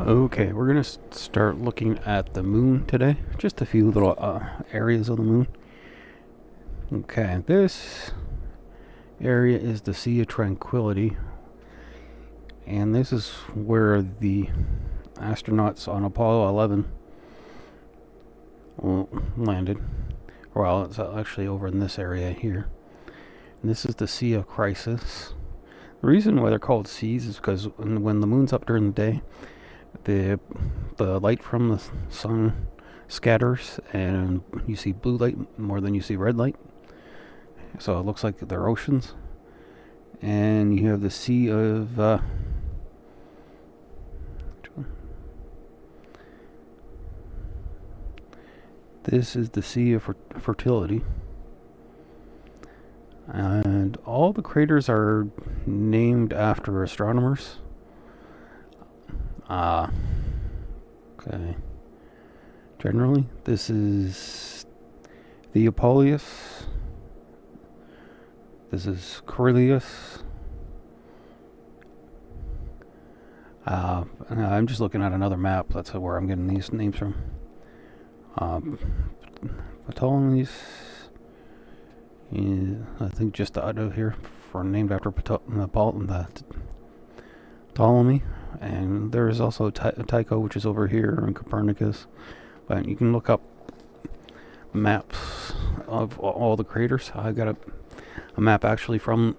Okay, we're gonna start looking at the moon today. Just a few little areas of the moon. Okay, this area is the Sea of Tranquility, and this is where the astronauts on Apollo 11 landed. Well, it's actually over in this area here. And this is the Sea of Crisis. The reason why they're called seas is because when the moon's up during the day, the light from the sun scatters, and you see blue light more than you see red light. So it looks like they're oceans. And you have the Sea of this is the Sea of Fertility. And all the craters are named after astronomers. Okay. Generally, this is Theopolius. This is Corellius. I'm just looking at another map. That's where I'm getting these names from. Ptolemy's. I think just out of here for named after Ptolemy. And there is also Tycho, which is over here, and Copernicus. But you can look up maps of all the craters. I got a map actually from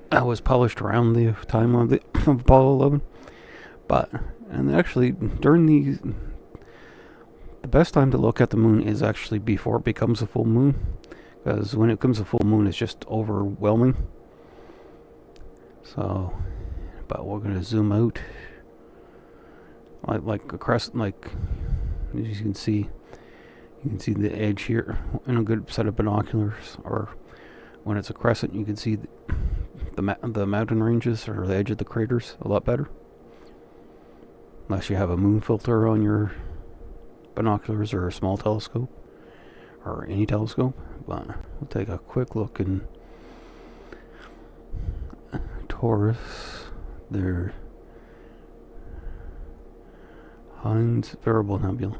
that was published around the time of the of Apollo 11. And actually during the best time to look at the moon is actually before it becomes a full moon, because when it becomes a full moon, it's just overwhelming. So, but we're gonna zoom out, like a crescent, like as you can see the edge here in a good set of binoculars, or when it's a crescent, you can see the mountain ranges or the edge of the craters a lot better. Unless you have a moon filter on your binoculars or a small telescope or any telescope. But we'll take a quick look in Taurus. There, Hines Variable Nebula.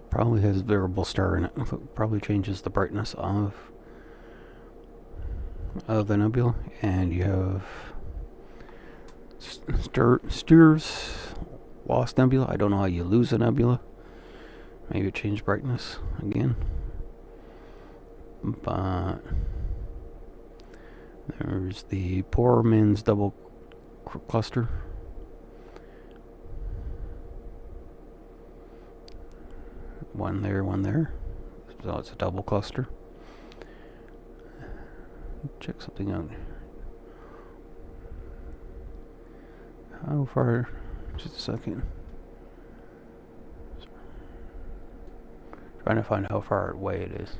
Probably has variable star in it. Probably changes the brightness of the nebula. And you have Styrs Lost Nebula. I don't know how you lose a nebula. Maybe it changed brightness again. But there's the Poor Man's Double Cluster. One there. So it's a double cluster. Check something out. How far? Just a second. Trying to find how far away it is.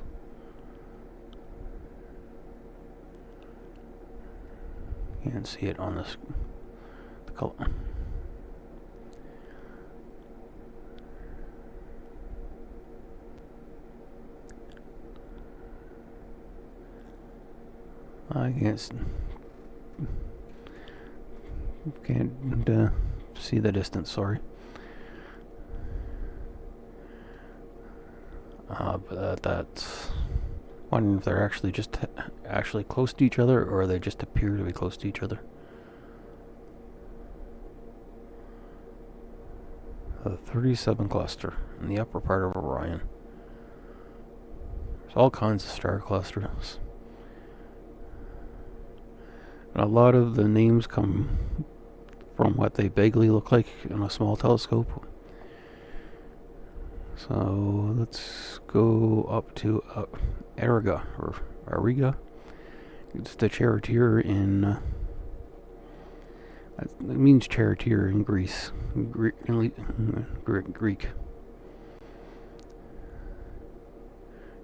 Can't see it on this. The color. I guess can't see the distance. Sorry. But that's wondering if they're actually actually close to each other, or they just appear to be close to each other. The 37 cluster in the upper part of Orion. There's all kinds of star clusters. And a lot of the names come from what they vaguely look like in a small telescope. So let's go up to Ariga, or Ariga. It's the charioteer in. It means charioteer in Greece, Greek.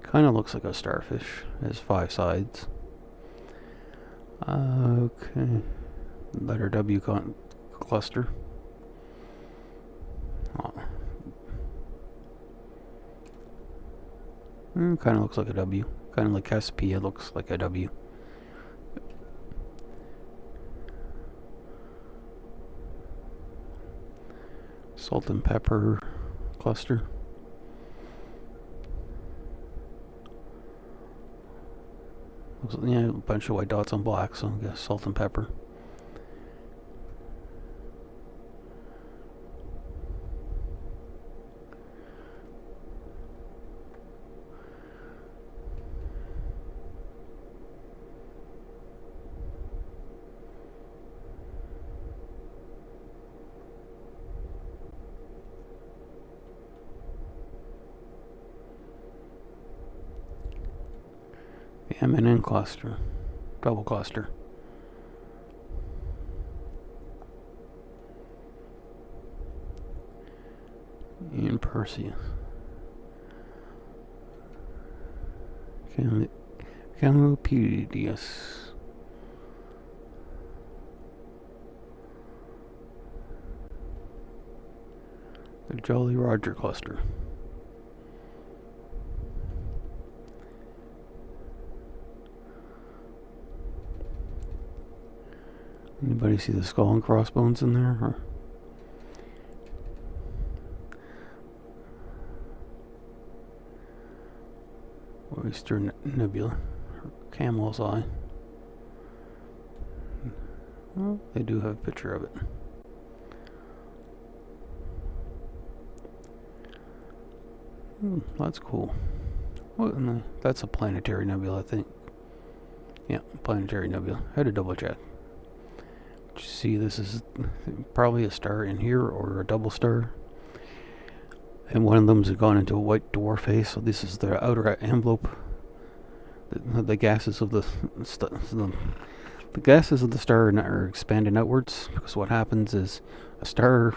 Kind of looks like a starfish. It has 5 sides. Okay. Letter W cluster. Oh. Kind of looks like a W. Kind of like Cassiopeia looks like a W. Salt and pepper cluster. Yeah, a bunch of white dots on black, so I guess salt and pepper. The MNN cluster, double cluster. In Perseus. Camelopardalis. The Jolly Roger cluster. Anybody see the skull and crossbones in there? Or Oyster Nebula, or Camel's Eye. Well, they do have a picture of it. That's cool. What in the, that's a planetary nebula, I think. Yeah, planetary nebula. I had to double check. You see, this is probably a star in here or a double star. And one of them's gone into a white dwarf phase, so this is the outer envelope. The gases of the gases of the star are expanding outwards, because what happens is a star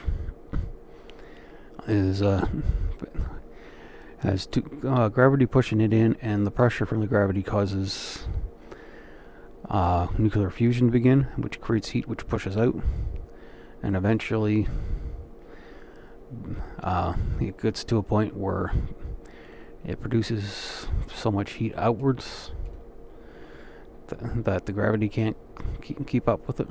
is has gravity pushing it in, and the pressure from the gravity causes nuclear fusion to begin, which creates heat, which pushes out, and eventually it gets to a point where it produces so much heat outwards that the gravity can't keep up with it,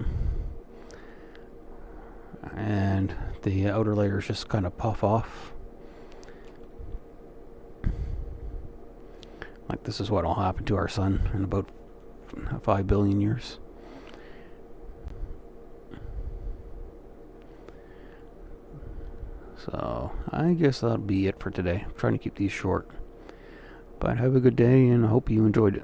and the outer layers just kind of puff off. Like, this is what will happen to our sun in about 5 billion years. So I guess that'll be it for today. I'm trying to keep these short. But have a good day, and I hope you enjoyed it.